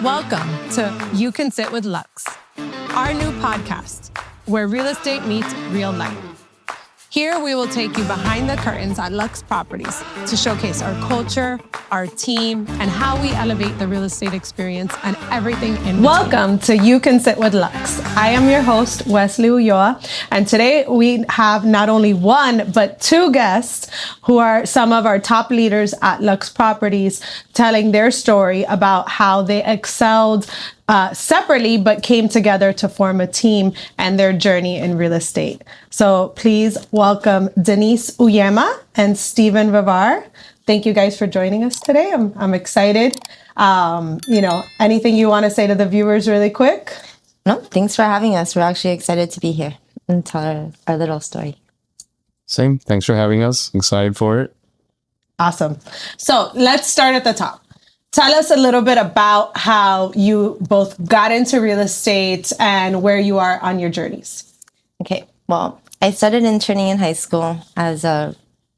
Welcome to You Can Sit with LUXE, our new podcast where real estate meets real life. Here we will take you behind the curtains at LUXE Properties to showcase our culture, our team, and how we elevate the real estate experience and everything in between. Welcome to You Can Sit with LUXE. I am your host, Wesley Ulloa, and today we have not only one, but two guests who are some of our top leaders at LUXE Properties telling their story about how they excelled separately, but came together to form a team and their journey in real estate. So please welcome Denisse Uyema and Steven Vivar. Thank you guys for joining us today. I'm excited. Anything you want to say to the viewers really quick? No, thanks for having us. We're actually excited to be here and tell our little story. Same. Thanks for having us. Excited for it. Awesome. So let's start at the top. Tell us a little bit about how you both got into real estate and where you are on your journeys. Okay, well, I started interning in high school as a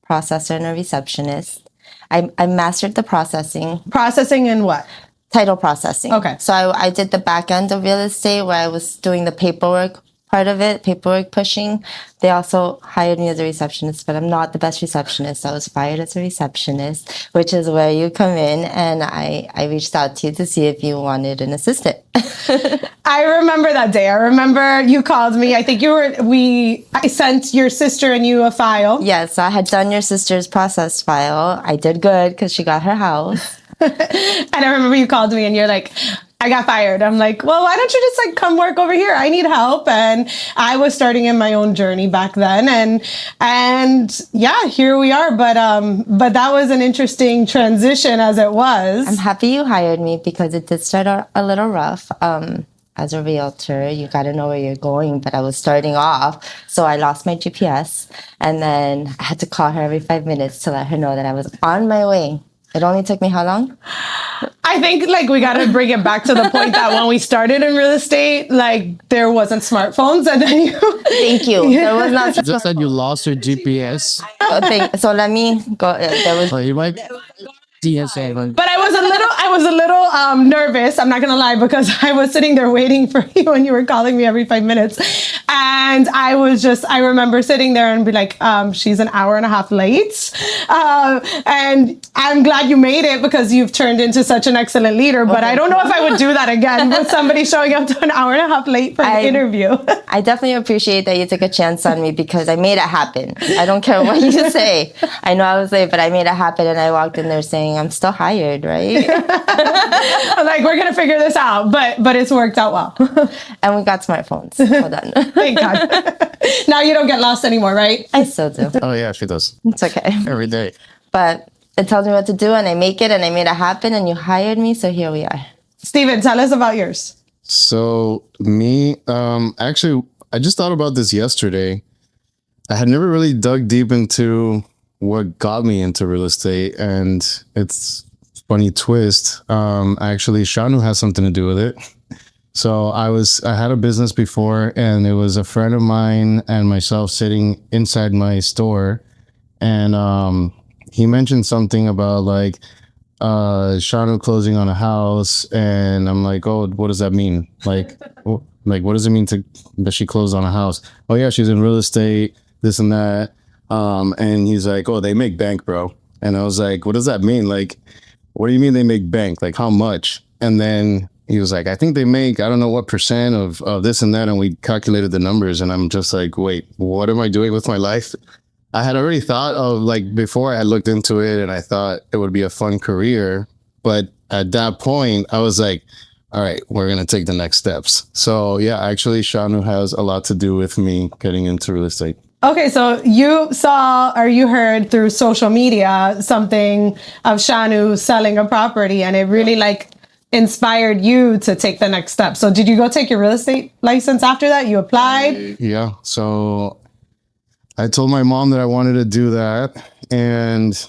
processor and a receptionist. I mastered the processing. Processing in what? Title processing. Okay. So I did the back end of real estate where I was doing the paperwork part of it, paperwork pushing. They also hired me as a receptionist, but I'm not the best receptionist. I was fired as a receptionist, which is where you come in, and I reached out to you to see if you wanted an assistant. I remember that day. I remember you called me. I think I sent your sister and you a file. Yes, I had done your sister's process file. I did good because she got her house. And I remember you called me and you're like, I got fired. I'm like, well, why don't you just come work over here? I need help. And I was starting in my own journey back then. And yeah, here we are. But that was an interesting transition as it was. I'm happy you hired me because it did start out a little rough. As a realtor, you got to know where you're going. But I was starting off, so I lost my GPS. And then I had to call her every 5 minutes to let her know that I was on my way. It only took me how long? I think we got to bring it back to the point that when we started in real estate, there wasn't smartphones, and then Thank you. There was not. Just that you lost your GPS. So let me go. There was. So you might DSA. But I was a little nervous. I'm not gonna lie, because I was sitting there waiting for you, and you were calling me every 5 minutes, and I remember sitting there and be like, she's an hour and a half late, and I'm glad you made it because you've turned into such an excellent leader. But I don't know if I would do that again with somebody showing up to an hour and a half late for an interview. I definitely appreciate that you took a chance on me because I made it happen. I don't care what you say. I know I was late, but I made it happen, and I walked in there saying, I'm still hired, right? I'm like, we're going to figure this out, but it's worked out well. And we got smartphones. Hold on. Thank God. Now you don't get lost anymore, right? I still do. Oh yeah, she does. It's okay. Every day. But it tells me what to do, and I make it, and I made it happen, and you hired me, so here we are. Steven, tell us about yours. So me, actually, I just thought about this yesterday. I had never really dug deep into what got me into real estate, and it's a funny twist. Actually, Shanu has something to do with it. So I had a business before, and it was a friend of mine and myself sitting inside my store, and he mentioned something about Shanu closing on a house, and I'm like, oh, what does that mean? What does it mean that she closed on a house? Oh yeah, she's in real estate, this and that. And he's like, oh, they make bank, bro. And I was like, what does that mean? What do you mean they make bank? How much? And then he was like, I think they make, I don't know what percent of this and that. And we calculated the numbers, and I'm just like, wait, what am I doing with my life? I had already thought of before I had looked into it, and I thought it would be a fun career. But at that point I was like, all right, we're going to take the next steps. So yeah, actually Shanu has a lot to do with me getting into real estate. Okay, so you saw or you heard through social media something of Shanu selling a property, and it really inspired you to take the next step. So did you go take your real estate license after that? You applied? Yeah. So I told my mom that I wanted to do that. And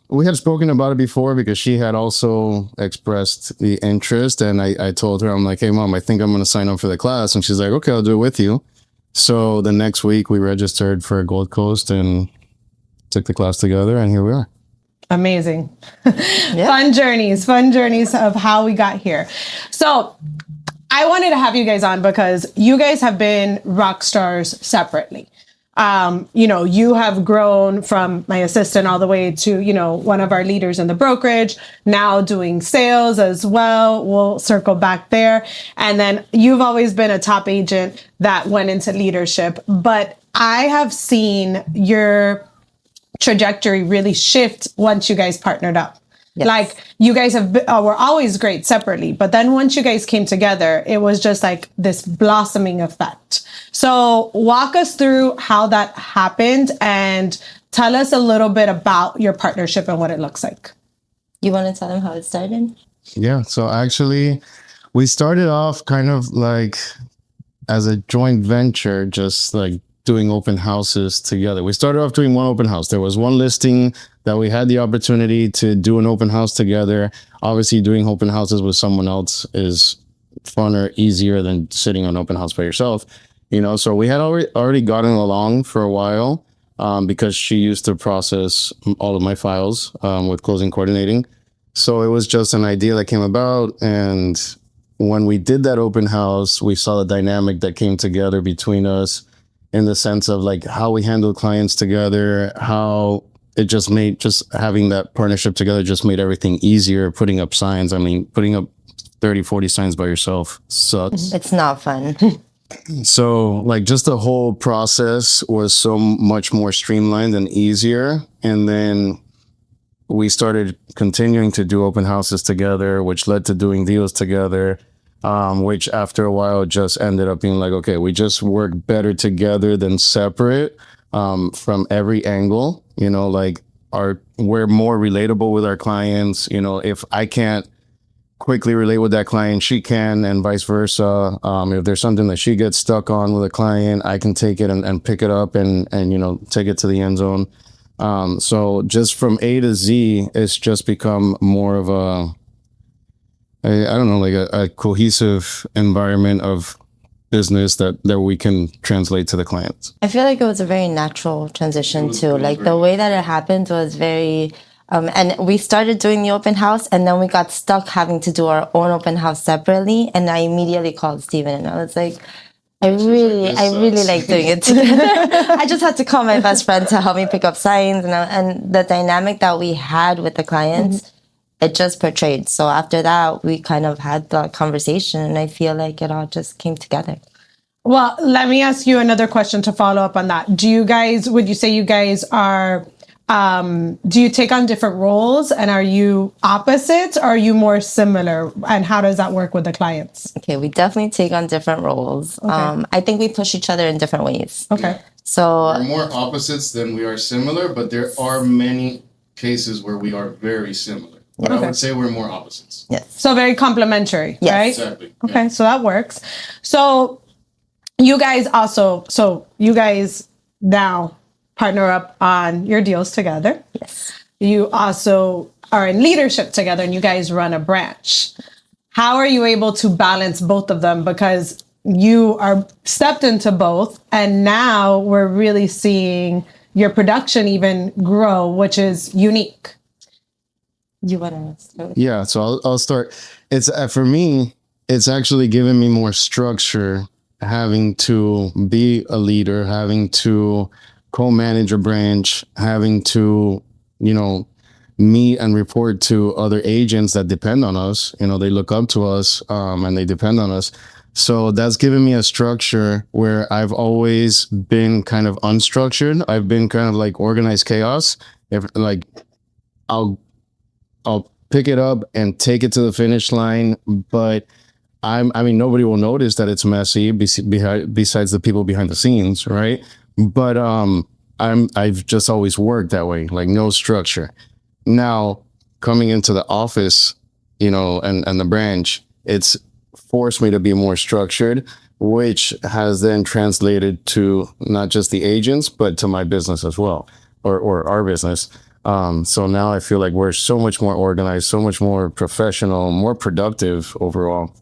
we had spoken about it before because she had also expressed the interest. And I told her, I'm like, hey, Mom, I think I'm going to sign up for the class. And she's like, okay, I'll do it with you. So the next week we registered for Gold Coast and took the class together, and here we are. Amazing. Fun journeys of how we got here. So I wanted to have you guys on because you guys have been rock stars separately. You have grown from my assistant all the way to, one of our leaders in the brokerage, now doing sales as well. We'll circle back there. And then you've always been a top agent that went into leadership, but I have seen your trajectory really shift once you guys partnered up. Yes. Like you guys were always great separately, but then once you guys came together, it was just like this blossoming effect. So walk us through how that happened and tell us a little bit about your partnership and what it looks like. You want to tell them how it started? Yeah. So actually, we started off kind of like as a joint venture, just like doing open houses together. We started off doing one open house. There was one listing that we had the opportunity to do an open house together. Obviously, doing open houses with someone else is funner, easier than sitting on open house by yourself. So we had already gotten along for a while because she used to process all of my files with closing coordinating. So it was just an idea that came about. And when we did that open house, we saw the dynamic that came together between us in the sense of like how we handle clients together, how it just having that partnership together just made everything easier. Putting up signs. I mean, putting up 30, 40 signs by yourself sucks. It's not fun. So like just the whole process was so much more streamlined and easier. And then we started continuing to do open houses together, which led to doing deals together. Which after a while just ended up being like, okay, we just work better together than separate from every angle. We're more relatable with our clients. If I can't quickly relate with that client, she can, and vice versa. If there's something that she gets stuck on with a client, I can take it and pick it up and take it to the end zone. So just from A to Z, it's just become more of a cohesive environment of business that we can translate to the clients. I feel like it was a very natural transition too. Like the way that it happened was very, and we started doing the open house and then we got stuck having to do our own open house separately. And I immediately called Steven and I was like, I really like doing it together. I just had to call my best friend to help me pick up signs and the dynamic that we had with the clients. It just portrayed. So after that, we kind of had the conversation and I feel like it all just came together. Well, let me ask you another question to follow up on that. Would you say you guys are, do you take on different roles and are you opposites or are you more similar? And how does that work with the clients? Okay, we definitely take on different roles. Okay. I think we push each other in different ways. Okay. So we're more opposites than we are similar, but there are many cases where we are very similar. But I would say we're more opposites. Yes. So very complementary, yes. Right? Exactly. Okay, so that works. So you guys now partner up on your deals together. Yes. You also are in leadership together and you guys run a branch. How are you able to balance both of them? Because you are stepped into both and now we're really seeing your production even grow, which is unique. You want to start? Yeah, so I'll start. It's for me, it's actually given me more structure, having to be a leader, having to co-manage a branch, having to, meet and report to other agents that depend on us. They look up to us and they depend on us. So that's given me a structure where I've always been kind of unstructured. I've been kind of like organized chaos. I'll pick it up and take it to the finish line, but nobody will notice that it's messy besides the people behind the scenes, right? But I've just always worked that way, like no structure. Now coming into the office, and the branch, it's forced me to be more structured, which has then translated to not just the agents, but to my business as well, or our business. So now I feel like we're so much more organized, so much more professional, more productive overall.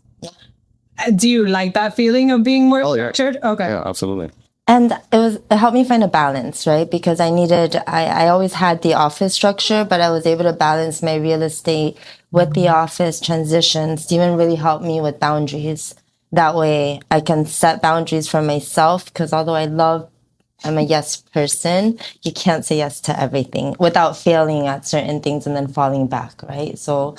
Do you like that feeling of being more structured? Okay. Yeah, absolutely. And it helped me find a balance, right? Because I always had the office structure, but I was able to balance my real estate with the office transition. Steven really helped me with boundaries. That way I can set boundaries for myself, because although I'm a yes person, you can't say yes to everything without failing at certain things and then falling back, right? So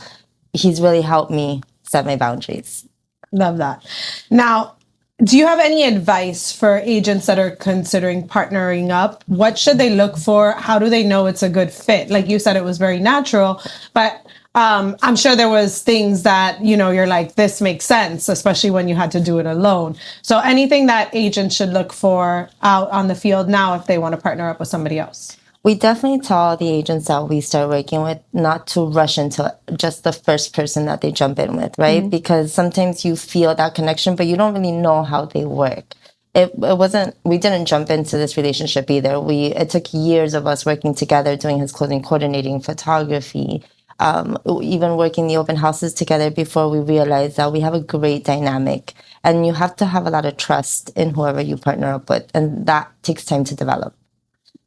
he's really helped me set my boundaries. Love that. Now, do you have any advice for agents that are considering partnering up? What should they look for? How do they know it's a good fit? Like you said, it was very natural, but I'm sure there was things that, you're like, this makes sense, especially when you had to do it alone. So anything that agents should look for out on the field now if they want to partner up with somebody else? We definitely tell the agents that we start working with not to rush into just the first person that they jump in with, right? Mm-hmm. Because sometimes you feel that connection, but you don't really know how they work. We didn't jump into this relationship either. It took years of us working together, doing his clothing, coordinating, photography, even working the open houses together before we realized that we have a great dynamic. And you have to have a lot of trust in whoever you partner up with. And that takes time to develop.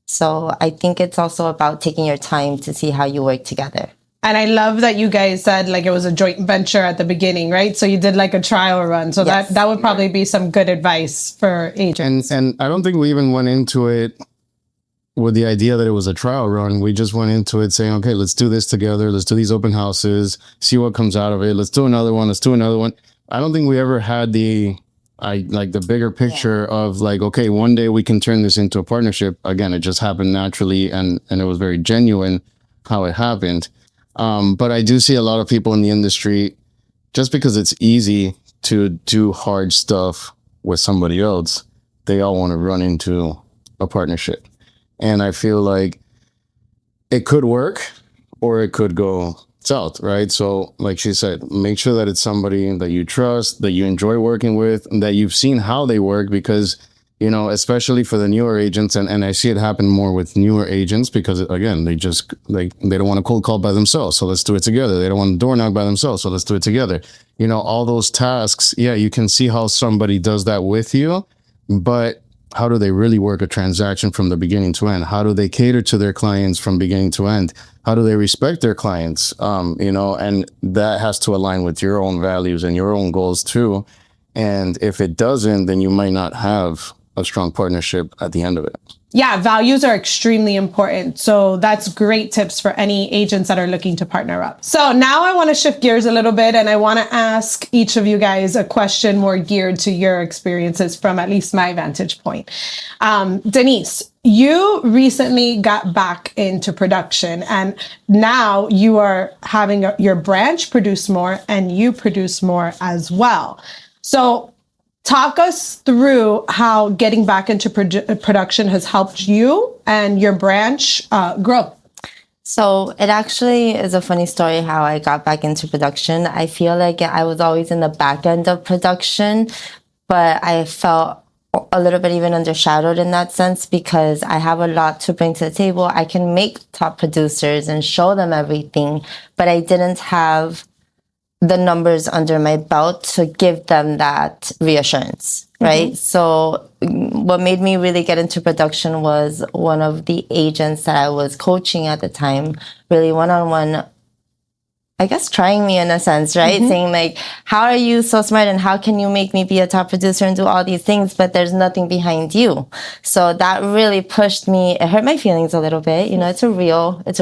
So I think it's also about taking your time to see how you work together. And I love that you guys said like it was a joint venture at the beginning, right? So you did like a trial run. So yes. that would probably be some good advice for agents. And I don't think we even went into it with the idea that it was a trial run. We just went into it saying, okay, let's do this together. Let's do these open houses, see what comes out of it. Let's do another one. Let's do another one. I don't think we ever had the bigger picture of like, okay, one day we can turn this into a partnership. Again, it just happened naturally and it was very genuine how it happened. But I do see a lot of people in the industry, just because it's easy to do hard stuff with somebody else, they all want to run into a partnership. And I feel like it could work or it could go south, right? So like she said, make sure that it's somebody that you trust, that you enjoy working with, and that you've seen how they work, because, especially for the newer agents, and I see it happen more with newer agents because, again, they don't want to cold call by themselves. So let's do it together. They don't want to door knock by themselves. So let's do it together. All those tasks. Yeah, you can see how somebody does that with you, but how do they really work a transaction from the beginning to end? How do they cater to their clients from beginning to end? How do they respect their clients? And that has to align with your own values and your own goals too. And if it doesn't, then you might not have a strong partnership at the end of it. Yeah, values are extremely important. So that's great tips for any agents that are looking to partner up. So now I want to shift gears a little bit and I want to ask each of you guys a question more geared to your experiences from at least my vantage point. Denisse, you recently got back into production and now you are having your branch produce more and you produce more as well. So talk us through how getting back into production has helped you and your branch grow. So it actually is a funny story how I got back into production. I feel like I was always in the back end of production, but I felt a little bit even undershadowed in that sense because I have a lot to bring to the table. I can make top producers and show them everything, but I didn't have the numbers under my belt to give them that reassurance, right? Mm-hmm. So what made me really get into production was one of the agents that I was coaching at the time, really one-on-one, I guess trying me in a sense, right? Mm-hmm. Saying like, how are you so smart and how can you make me be a top producer and do all these things, but there's nothing behind you? So that really pushed me. It hurt my feelings a little bit. It's a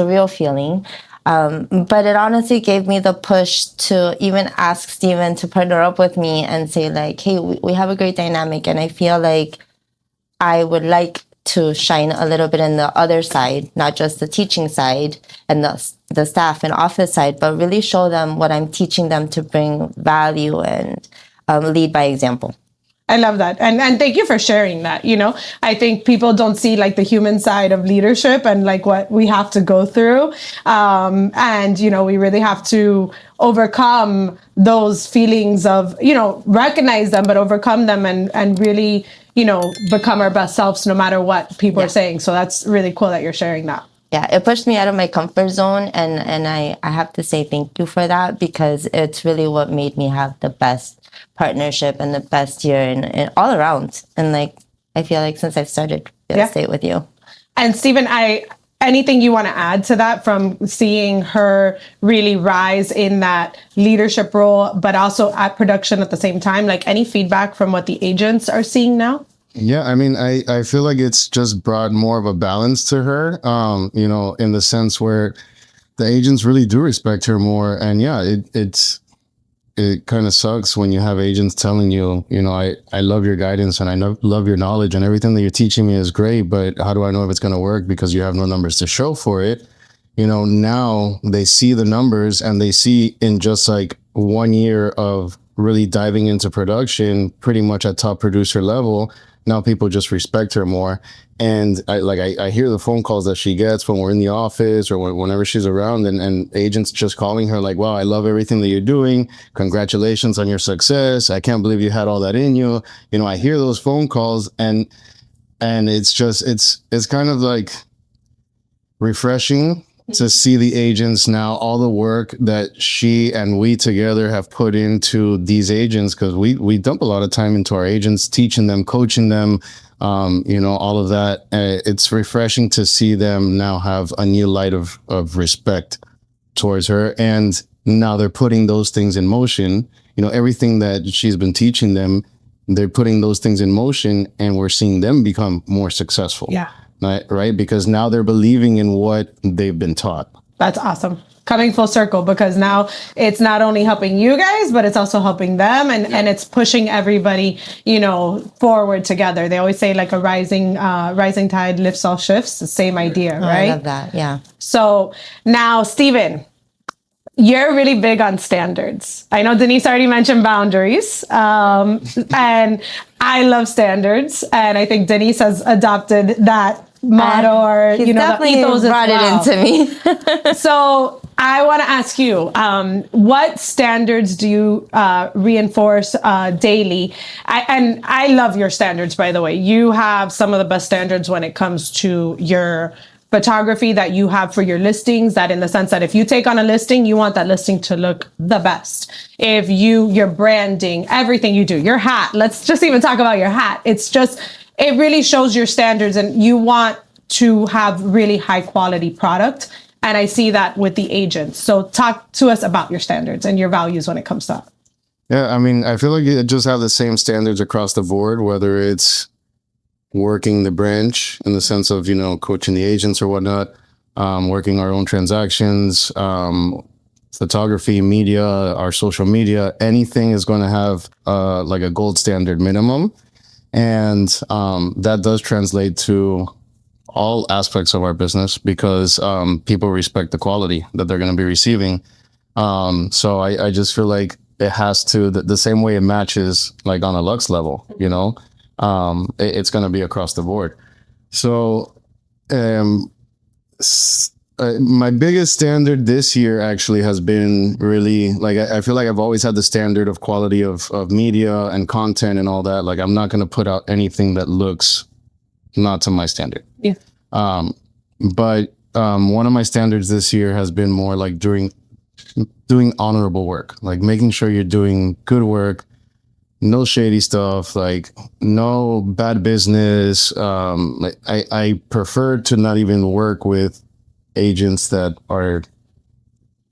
real feeling. But it honestly gave me the push to even ask Steven to partner up with me and say like, hey, we have a great dynamic. And I feel like I would like to shine a little bit in the other side, not just the teaching side and the staff and office side, but really show them what I'm teaching them to bring value and lead by example. I love that. And thank you for sharing that. I think people don't see like the human side of leadership and like what we have to go through. We really have to overcome those feelings of, recognize them, but overcome them and really, become our best selves no matter what people are saying. So that's really cool that you're sharing that. Yeah, it pushed me out of my comfort zone. And I have to say thank you for that because it's really what made me have the best partnership and the best year and all around. And like I feel like since I've started real estate with you. And Steven, anything you want to add to that from seeing her really rise in that leadership role, but also at production at the same time? Like any feedback from what the agents are seeing now? Yeah, I mean, I feel like it's just brought more of a balance to her, you know, in the sense where the agents really do respect her more. And yeah, it kind of sucks when you have agents telling you, you know, I love your guidance and I love your knowledge and everything that you're teaching me is great, but how do I know if it's going to work because you have no numbers to show for it? You know, now they see the numbers and they see in just like 1 year of really diving into production, pretty much at top producer level, now people just respect her more. And I hear the phone calls that she gets when we're in the office or whenever she's around, and agents just calling her like, wow, I love everything that you're doing. Congratulations on your success. I can't believe you had all that in you. You know, I hear those phone calls and it's just, it's kind of like refreshing to see the agents now, all the work that she and we together have put into these agents, because we dump a lot of time into our agents, teaching them, coaching them, you know, all of that. It's refreshing to see them now have a new light of respect towards her. And now they're putting those things in motion. You know, everything that she's been teaching them, they're putting those things in motion, and we're seeing them become more successful. Yeah. Right? Because now they're believing in what they've been taught. That's awesome. Coming full circle, because now it's not only helping you guys, but it's also helping them, and it's pushing everybody, you know, forward together. They always say like a rising tide lifts all shifts. The same idea, right? I love that. Yeah. So now, Steven, you're really big on standards. I know Denisse already mentioned boundaries, and I love standards, and I think Denisse has adopted that motto, or He's you know, definitely the ethos brought as well. it into me. So I want to ask you, what standards do you reinforce daily? I love your standards, by the way. You have some of the best standards when it comes to your photography that you have for your listings, that in the sense that if you take on a listing, you want that listing to look the best. If your branding, everything you do, your hat, let's just even talk about your hat. It really shows your standards, and you want to have really high quality product. And I see that with the agents. So talk to us about your standards and your values when it comes to that. Yeah, I mean, I feel like you just have the same standards across the board, whether it's working the branch in the sense of, you know, coaching the agents or whatnot, working our own transactions, photography, media, our social media, anything is going to have like a gold standard minimum. And that does translate to all aspects of our business, because people respect the quality that they're going to be receiving. So I just feel like it has to, the same way it matches like on a LUXE level, you know, it's going to be across the board. So my biggest standard this year actually has been really like, I feel like I've always had the standard of quality of media and content and all that. Like, I'm not going to put out anything that looks not to my standard. Yeah. But one of my standards this year has been more like doing honorable work, like making sure you're doing good work, no shady stuff, like no bad business. Like I prefer to not even work with agents that are,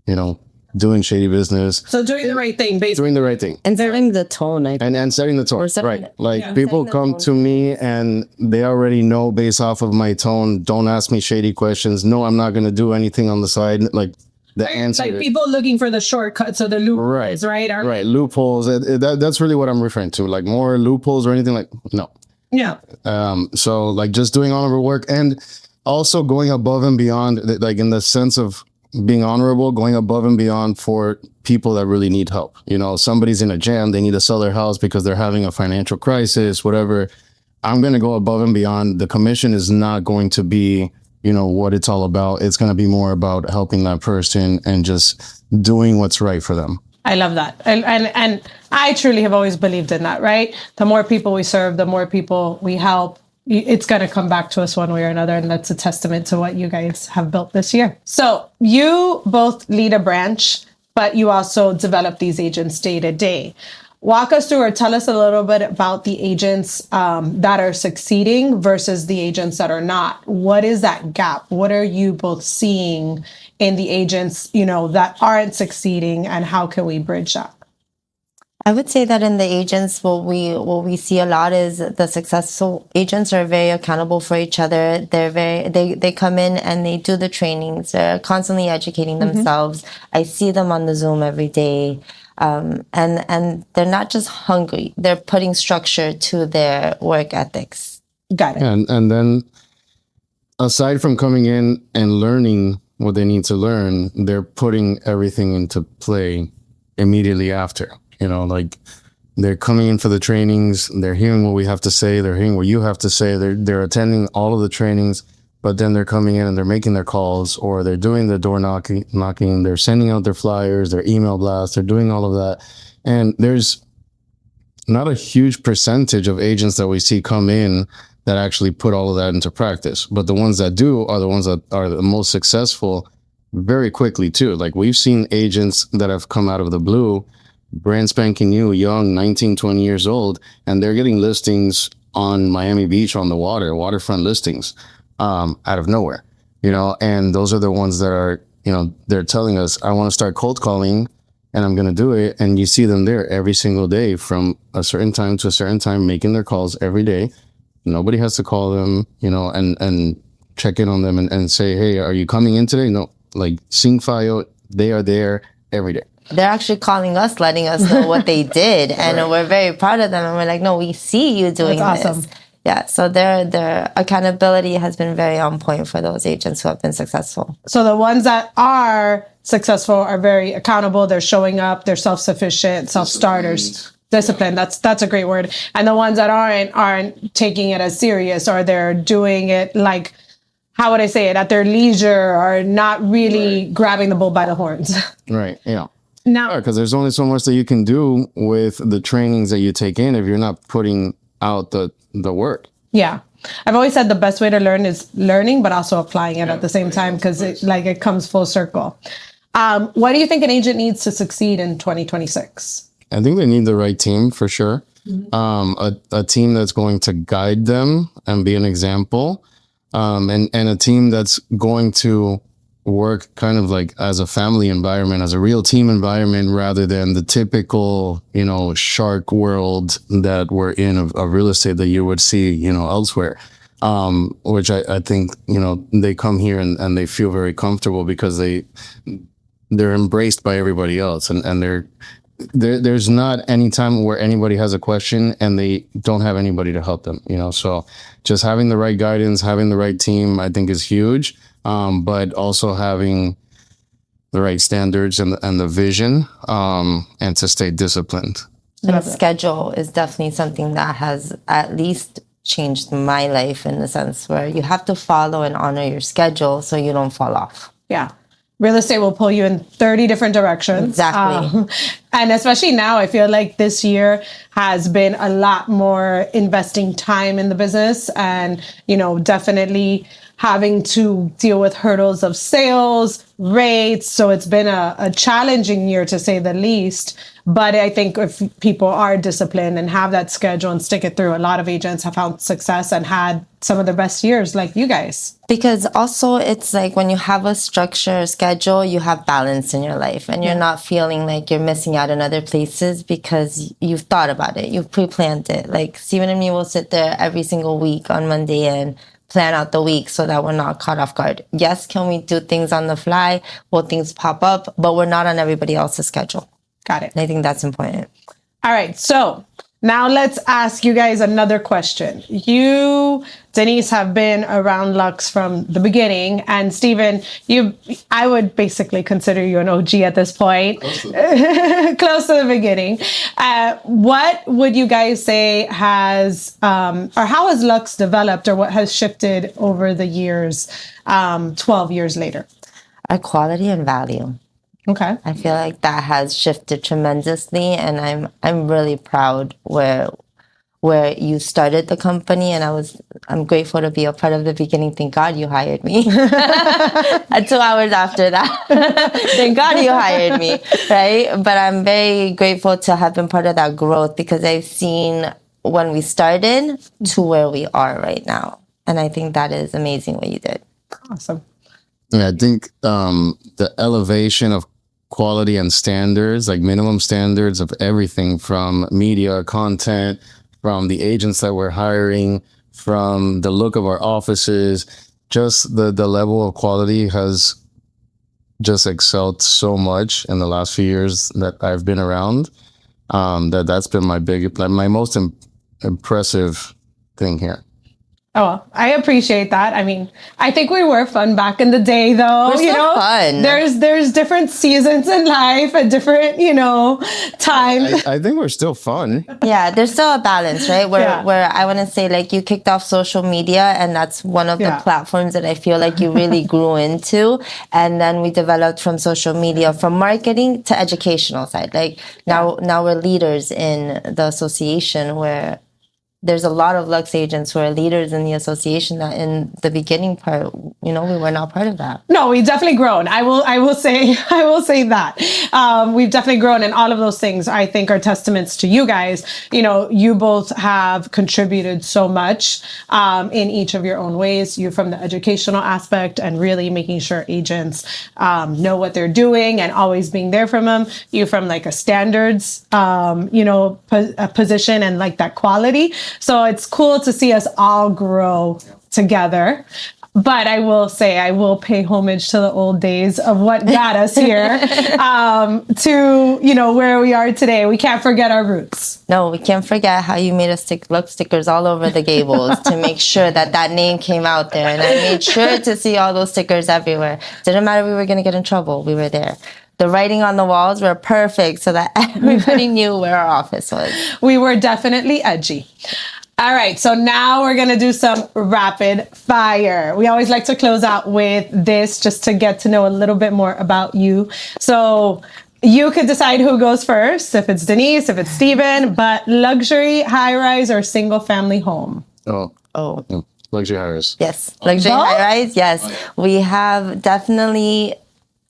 you know, doing shady business. So doing the right thing, basically. Doing the right thing. And setting the tone. And setting the tone, right? Like people come to me and they already know based off of my tone, don't ask me shady questions. No, I'm not going to do anything on the side. Like the answer. Like people looking for the shortcuts or the loopholes, right? Right. Loopholes. That's really what I'm referring to. Like more loopholes or anything like, no. Yeah. So like just doing honorable work, and also going above and beyond, like in the sense of being honorable, going above and beyond for people that really need help. You know, somebody's in a jam, they need to sell their house because they're having a financial crisis, whatever. I'm going to go above and beyond. The commission is not going to be, you know, what it's all about. It's going to be more about helping that person and just doing what's right for them. I love that. And I truly have always believed in that, right? The more people we serve, the more people we help, it's going to come back to us one way or another. And that's a testament to what you guys have built this year. So you both lead a branch, but you also develop these agents day to day. Walk us through or tell us a little bit about the agents that are succeeding versus the agents that are not. What is that gap? What are you both seeing in the agents, that aren't succeeding, and how can we bridge that? I would say that in the agents, what we see a lot is the successful agents are very accountable for each other. They come in and they do the trainings. They're constantly educating themselves. I see them on the Zoom every day. And they're not just hungry. They're putting structure to their work ethics. Got it. And then aside from coming in and learning what they need to learn, they're putting everything into play immediately after. Like they're coming in for the trainings, they're hearing what we have to say, they're hearing what you have to say, they're attending all of the trainings, but then they're coming in and they're making their calls, or they're doing the door knocking, they're sending out their flyers, their email blasts, they're doing all of that. And there's not a huge percentage of agents that we see come in that actually put all of that into practice. But the ones that do are the ones that are the most successful very quickly too. Like we've seen agents that have come out of the blue, brand spanking new, young, 19, 20 years old, and they're getting listings on Miami Beach on the waterfront listings out of nowhere, and those are the ones that are, they're telling us, I want to start cold calling and I'm going to do it. And you see them there every single day from a certain time to a certain time, making their calls every day. Nobody has to call them, and check in on them and say, hey, are you coming in today? No, like Sync File, they are there every day. They're actually calling us, letting us know what they did. And we're very proud of them. And we're like, no, we see you doing That's this. awesome. Yeah. So their accountability has been very on point for those agents who have been successful. So the ones that are successful are very accountable. They're showing up. They're self-sufficient, self-starters. Discipline. That's a great word. And the ones that aren't taking it as serious, or they're doing it like, how would I say it, at their leisure, or not really grabbing the bull by the horns. Right. Yeah. Now, because there's only so much that you can do with the trainings that you take in if you're not putting out the work. yeah, I've always said the best way to learn is learning, but also applying it at the same time, because it comes full circle. What do you think an agent needs to succeed in 2026? I think they need the right team for sure. A team that's going to guide them and be an example, and a team that's going to work kind of like as a family environment, as a real team environment, rather than the typical, shark world that we're in of real estate that you would see, elsewhere. Which I think, they come here and they feel very comfortable because they're embraced by everybody else, and there's not any time where anybody has a question and they don't have anybody to help them, so just having the right guidance, having the right team, I think is huge. But also having the right standards and the vision, and to stay disciplined. And the schedule is definitely something that has at least changed my life, in the sense where you have to follow and honor your schedule so you don't fall off. Yeah. Real estate will pull you in 30 different directions. Exactly. And especially now, I feel like this year has been a lot more investing time in the business, and, definitely having to deal with hurdles of sales, rates. So it's been a challenging year, to say the least. But I think if people are disciplined and have that schedule and stick it through, a lot of agents have found success and had some of their best years, like you guys. Because also it's like when you have a structure, schedule, you have balance in your life, and you're not feeling like you're missing out in other places because you've thought about it. You've pre-planned it. Like Steven and me will sit there every single week on Monday and plan out the week so that we're not caught off guard. Yes, can we do things on the fly? Will things pop up? But we're not on everybody else's schedule. Got it. And I think that's important. All right. So now let's ask you guys another question. You, Denisse, have been around Lux from the beginning, and Steven, I would basically consider you an OG at this point. Close to the beginning. What would you guys say has, or how has Lux developed, or what has shifted over the years, 12 years later? Our quality and value. Okay. I feel like that has shifted tremendously, and I'm really proud where where you started the company, and I'm grateful to be a part of the beginning. Thank God you hired me. 2 hours after that, thank God you hired me, right? But I'm very grateful to have been part of that growth, because I've seen when we started to where we are right now. And I think that is amazing what you did. Awesome. Yeah, I think the elevation of quality and standards, like minimum standards of everything from media content, from the agents that we're hiring, from the look of our offices, just the level of quality has just excelled so much in the last few years that I've been around. That's been my most impressive thing here. Oh, well, I appreciate that. I mean, I think we were fun back in the day, though. We're still fun. There's different seasons in life and different, time. I think we're still fun. Yeah, there's still a balance, right? Where I want to say, like, you kicked off social media, and that's one of the platforms that I feel like you really grew into. And then we developed from social media, from marketing to educational side. Like now we're leaders in the association, where there's a lot of Lux agents who are leaders in the association that in the beginning part, we were not part of that. No, we've definitely grown. I will say that. We've definitely grown, and all of those things I think are testaments to you guys. You both have contributed so much in each of your own ways. You from the educational aspect and really making sure agents know what they're doing and always being there for them. You from like a standards, a position and like that quality. So it's cool to see us all grow together. But I will say, I will pay homage to the old days of what got us here to, where we are today. We can't forget our roots. No, we can't forget how you made us stick Lux stickers all over the gables to make sure that name came out there. And I made sure to see all those stickers everywhere. Didn't matter if we were going to get in trouble. We were there. The writing on the walls were perfect so that everybody knew where our office was. We were definitely edgy. All right, so now we're going to do some rapid fire. We always like to close out with this just to get to know a little bit more about you. So you could decide who goes first, if it's Denisse, if it's Steven, but luxury, high-rise, or single-family home? Oh. Luxury high-rise. Yes. Luxury high-rise, yes. We have definitely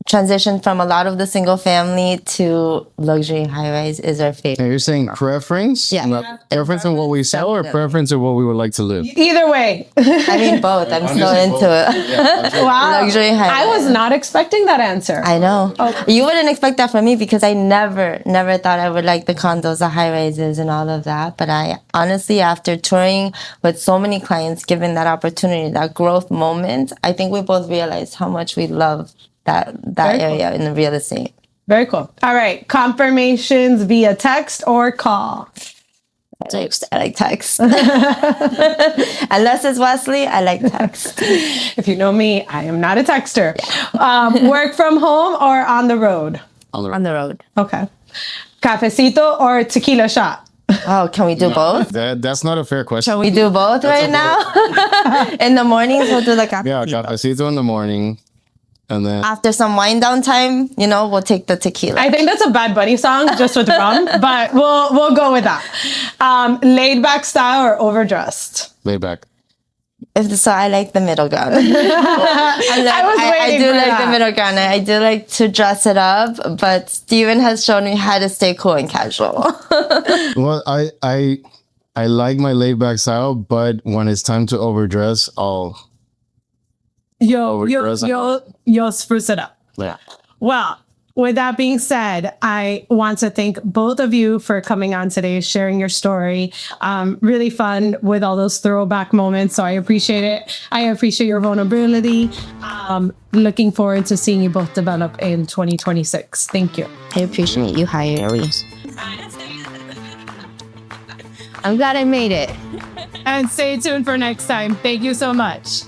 transitioned from a lot of the single family to luxury high-rise is our favorite. Now you're saying preference? Yeah. Preference in what we sell or preference in what we would like to live? Either way. I mean, both. I'm still into it. Wow. Luxury high-rise. I was not expecting that answer. I know. You wouldn't expect that from me because I never thought I would like the condos, the high-rises and all of that. But I honestly, after touring with so many clients, given that opportunity, that growth moment, I think we both realized how much we love that area in the real estate. Very cool. All right. Confirmations via text or call? Text. I like text. Unless it's Wesley, I like text. If you know me, I am not a texter. Work from home or on the road? On the road. Okay. Cafecito or tequila shot? Oh, can we do both? That's not a fair question. Can we do both now? In the mornings, we'll do the cafecito. Yeah, cafecito in the morning. And then after some wind down time, we'll take the tequila. I think that's a Bad Bunny song, just with rum, but we'll go with that. Laid back style or overdressed? Laid back. So I like the middle ground. I do for like that. the middle ground. I do like to dress it up, but Steven has shown me how to stay cool and casual. Well, I like my laid back style, but when it's time to overdress, You'll spruce it up. Yeah. Well, with that being said, I want to thank both of you for coming on today, sharing your story. Really fun with all those throwback moments. So I appreciate it. I appreciate your vulnerability. Looking forward to seeing you both develop in 2026. Thank you. I appreciate you hiring. I'm glad I made it. And stay tuned for next time. Thank you so much.